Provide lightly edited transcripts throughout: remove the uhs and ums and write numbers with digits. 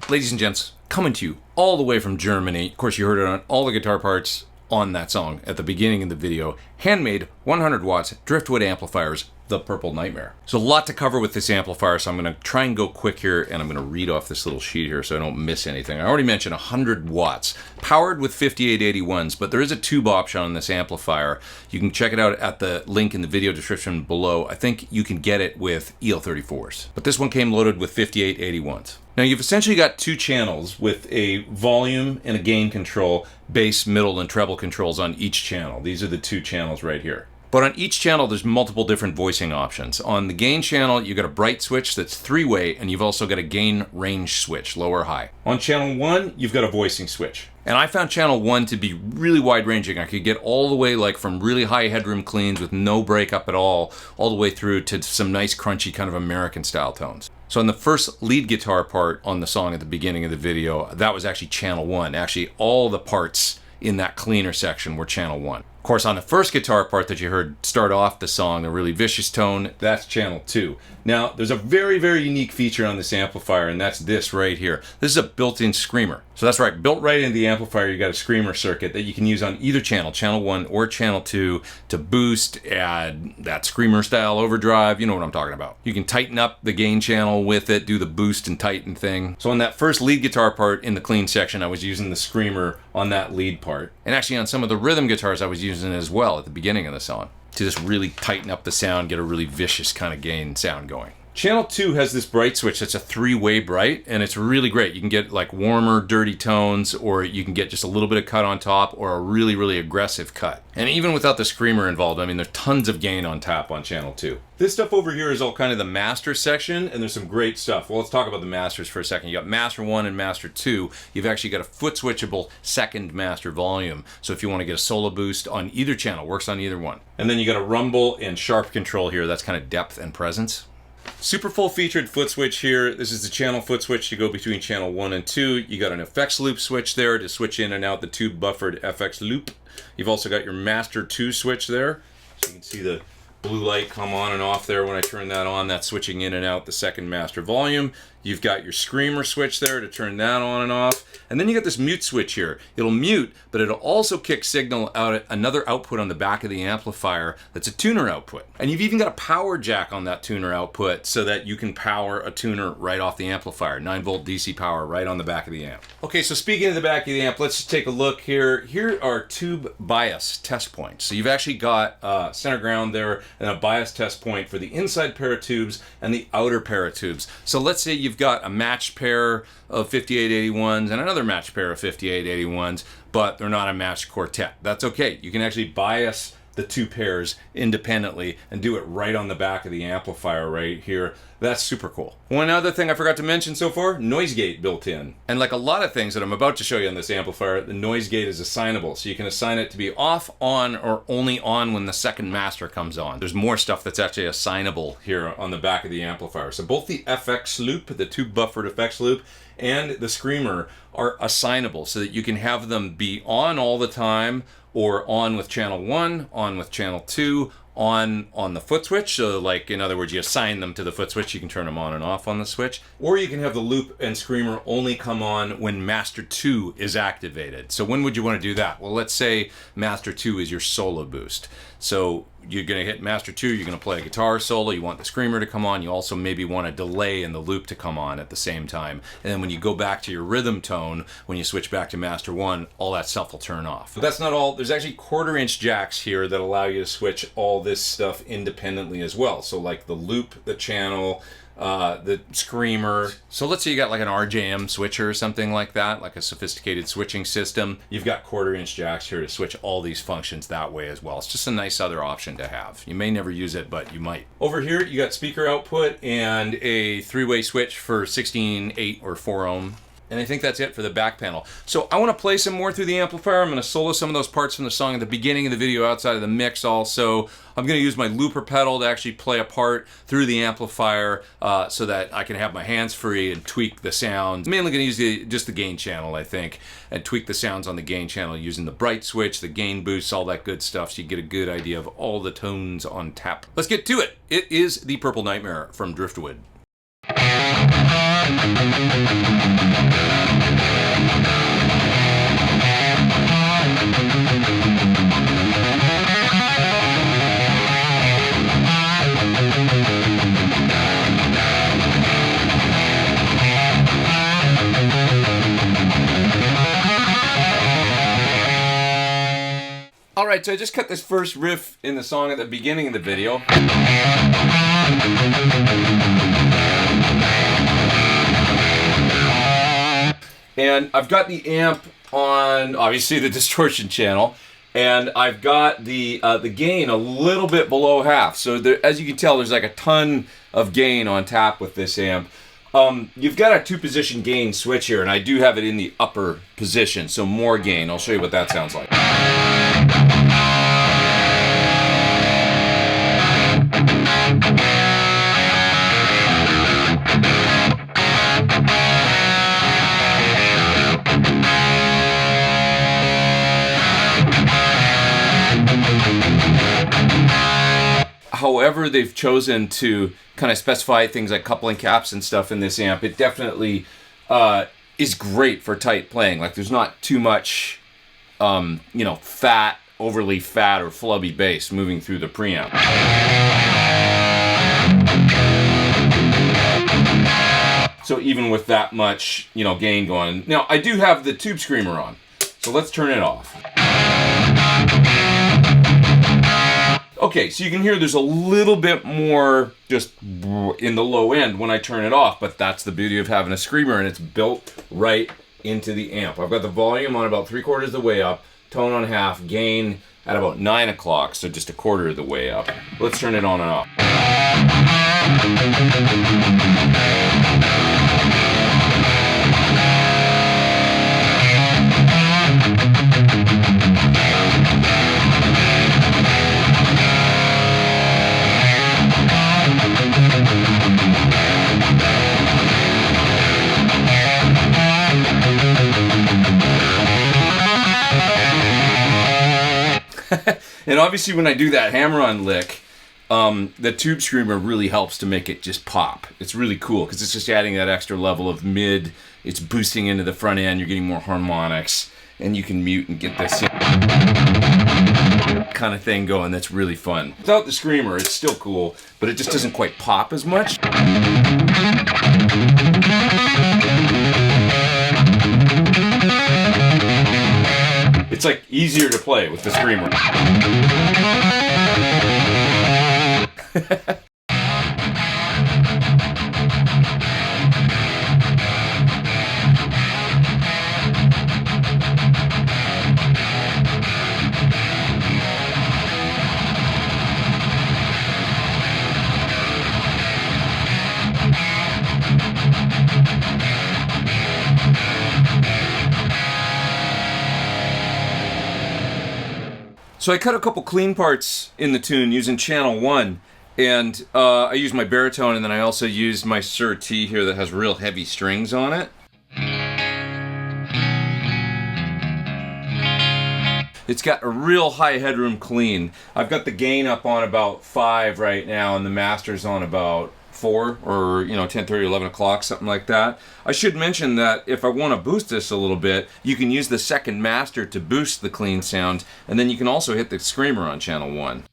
Ladies and gents, coming to you all the way from Germany. Of course, you heard it on all the guitar parts on that song at the beginning of the video. Handmade 100 watts Driftwood amplifiers, the Purple Nightmare. So a lot to cover with this amplifier, so I'm going to try and go quick here, and I'm going to read off this little sheet here so I don't miss anything. I already mentioned 100 watts, powered with 5881s, but there is a tube option on this amplifier. You can check it out at the link in the video description below. I think you can get it with EL34s, but this one came loaded with 5881s. Now you've essentially got two channels with a volume and a gain control, bass, middle, and treble controls on each channel. These are the two channels right here. But on each channel, there's multiple different voicing options. On the gain channel, you've got a bright switch that's three-way, and you've also got a gain range switch, low or high. On channel 1, you've got a voicing switch. And I found channel 1 to be really wide-ranging. I could get all the way like from really high headroom cleans with no breakup at all the way through to some nice crunchy kind of American style tones. So on the first lead guitar part on the song at the beginning of the video, that was actually channel 1. Actually, all the parts in that cleaner section were channel 1. Of course, on the first guitar part that you heard start off the song, the really vicious tone, that's channel 2. Now, there's a very, very unique feature on this amplifier, and that's this right here. This is a built-in screamer. So that's right, built right into the amplifier, you got a screamer circuit that you can use on either channel, channel 1 or channel 2, to boost, add that screamer-style overdrive, you know what I'm talking about. You can tighten up the gain channel with it, do the boost and tighten thing. So on that first lead guitar part in the clean section, I was using the screamer on that lead part. And actually on some of the rhythm guitars, I was using it as well at the beginning of the song to just really tighten up the sound, get a really vicious kind of gain sound going. Channel 2 has this bright switch that's a three-way bright, and it's really great. You can get like warmer, dirty tones, or you can get just a little bit of cut on top, or a really, really aggressive cut. And even without the screamer involved, I mean, there's tons of gain on tap on channel 2. This stuff over here is all kind of the master section, and there's some great stuff. Well, let's talk about the masters for a second. You got master 1 and master 2. You've actually got a foot switchable second master volume. So if you want to get a solo boost on either channel, works on either one. And then you got a rumble and sharp control here. That's kind of depth and presence. Super full featured foot switch here. This is the channel foot switch to go between channel 1 and 2. You got an effects loop switch there to switch in and out the tube buffered FX loop. You've also got your master 2 switch there. So you can see the blue light come on and off there when I turn that on. That's switching in and out the second master volume. You've got your screamer switch there to turn that on and off. And then you got this mute switch here. It'll mute, but it'll also kick signal out another output on the back of the amplifier that's a tuner output. And you've even got a power jack on that tuner output so that you can power a tuner right off the amplifier. 9-volt DC power right on the back of the amp. Okay, so speaking of the back of the amp, let's just take a look here. Here are tube bias test points. So you've actually got center ground there and a bias test point for the inside pair of tubes and the outer pair of tubes. So let's say you've got a matched pair of 5881s and another matched pair of 5881s, but they're not a matched quartet. That's okay. You can actually bias the two pairs independently and do it right on the back of the amplifier right here. That's super cool. One other thing I forgot to mention so far, noise gate built in. And like a lot of things that I'm about to show you on this amplifier, the noise gate is assignable. So you can assign it to be off, on, or only on when the second master comes on. There's more stuff that's actually assignable here on the back of the amplifier. So both the FX loop, the tube buffered effects loop, and the screamer are assignable so that you can have them be on all the time, or on with channel 1, on with channel 2, on the foot switch. So like, in other words, you assign them to the foot switch, you can turn them on and off on the switch. Or you can have the loop and screamer only come on when master 2 is activated. So when would you want to do that? Well, let's say master 2 is your solo boost. So you're going to hit master 2, you're going to play a guitar solo, you want the screamer to come on, you also maybe want a delay in the loop to come on at the same time. And then when you go back to your rhythm tone, when you switch back to master 1, all that stuff will turn off. But that's not all. There's actually 1/4 inch jacks here that allow you to switch all this stuff independently as well. So like the loop, the channel, the screamer. So let's say you got like an RJM switcher or something like that, like a sophisticated switching system. You've got 1/4 inch jacks here to switch all these functions that way as well. It's just a nice other option to have. You may never use it, but you might. Over here, you got speaker output and a 3-way switch for 16, 8, or 4 ohm. And I think that's it for the back panel. So I want to play some more through the amplifier. I'm going to solo some of those parts from the song at the beginning of the video outside of the mix also. I'm going to use my looper pedal to actually play a part through the amplifier so that I can have my hands free and tweak the sounds. I'm mainly going to use just the gain channel, I think, and tweak the sounds on the gain channel using the bright switch, the gain boosts, all that good stuff, so you get a good idea of all the tones on tap. Let's get to it. It is the Purple Nightmare from Driftwood. Alright, so I just cut this first riff in the song at the beginning of the video. And I've got the amp on, obviously, the distortion channel. And I've got the gain a little bit below half. So there, as you can tell, there's like a ton of gain on tap with this amp. You've got a 2-position gain switch here, and I do have it in the upper position, so more gain. I'll show you what that sounds like. However they've chosen to kind of specify things like coupling caps and stuff in this amp, it definitely is great for tight playing. Like there's not too much, you know, overly fat or flubby bass moving through the preamp. So even with that much, you know, gain going. Now I do have the tube screamer on, so let's turn it off. Okay, so you can hear there's a little bit more just in the low end when I turn it off, but that's the beauty of having a screamer, and it's built right into the amp. I've got the volume on about 3/4 of the way up, tone on half, gain at about 9 o'clock, so just 1/4 of the way up. Let's turn it on and off. And obviously when I do that hammer-on lick, the tube screamer really helps to make it just pop. It's really cool because it's just adding that extra level of mid. It's boosting into the front end. You're getting more harmonics, and you can mute and get this kind of thing going. That's really fun. Without the screamer, it's still cool, but it just doesn't quite pop as much. It's like easier to play with the screamer. So I cut a couple clean parts in the tune using channel 1, and I used my baritone, and then I also used my Sir T here that has real heavy strings on it. It's got a real high headroom clean. I've got the gain up on about 5 right now, and the master's on about 4, or 10:30, 11 o'clock, something like that. I should mention that if I want to boost this a little bit, you can use the second master to boost the clean sound, and then you can also hit the screamer on channel 1.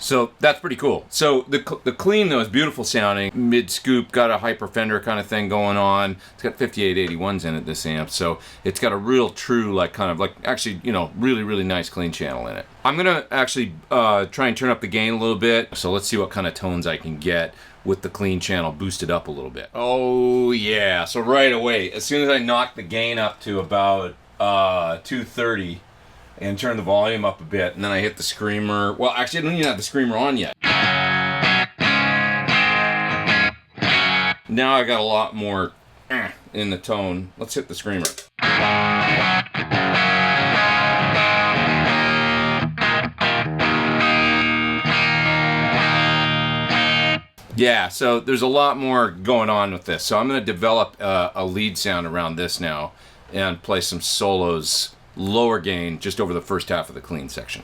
So that's pretty cool. So the clean though is beautiful sounding. Mid scoop, got a hyper fender kind of thing going on. It's got 5881s in it, this amp. So it's got a real true actually really nice clean channel in it. I'm gonna actually try and turn up the gain a little bit. So let's see what kind of tones I can get with the clean channel boosted up a little bit. Oh yeah, so right away, as soon as I knock the gain up to about 230, and turn the volume up a bit, and then I hit the screamer. Well, actually, I don't even have the screamer on yet. Now I got a lot more in the tone. Let's hit the screamer. Yeah, so there's a lot more going on with this. So I'm going to develop a lead sound around this now and play some solos, lower gain, just over the first half of the clean section.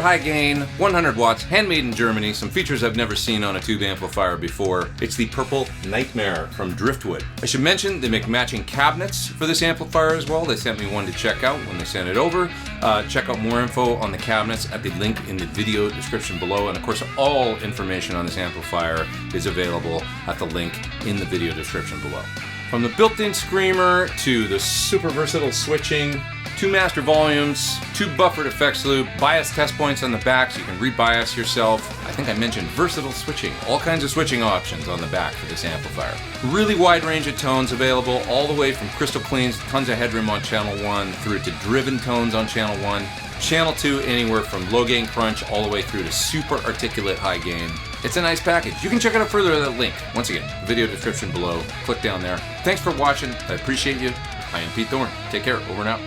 high gain, 100 watts, handmade in Germany, some features I've never seen on a tube amplifier before. It's the Purple Nightmare from Driftwood. I should mention they make matching cabinets for this amplifier as well. They sent me one to check out when they sent it over. Check out more info on the cabinets at the link in the video description below. And of course, all information on this amplifier is available at the link in the video description below. From the built-in screamer to the super versatile switching, 2 master volumes, 2 buffered effects loop, bias test points on the back so you can rebias yourself. I think I mentioned versatile switching, all kinds of switching options on the back for this amplifier. Really wide range of tones available, all the way from crystal cleans, tons of headroom on channel 1, through to driven tones on channel 1. Channel 2 anywhere from low gain crunch all the way through to super articulate high gain. It's a nice package. You can check it out further at that link. Once again, video description below. Click down there. Thanks for watching. I appreciate you. I am Pete Thorn. Take care. Over and out.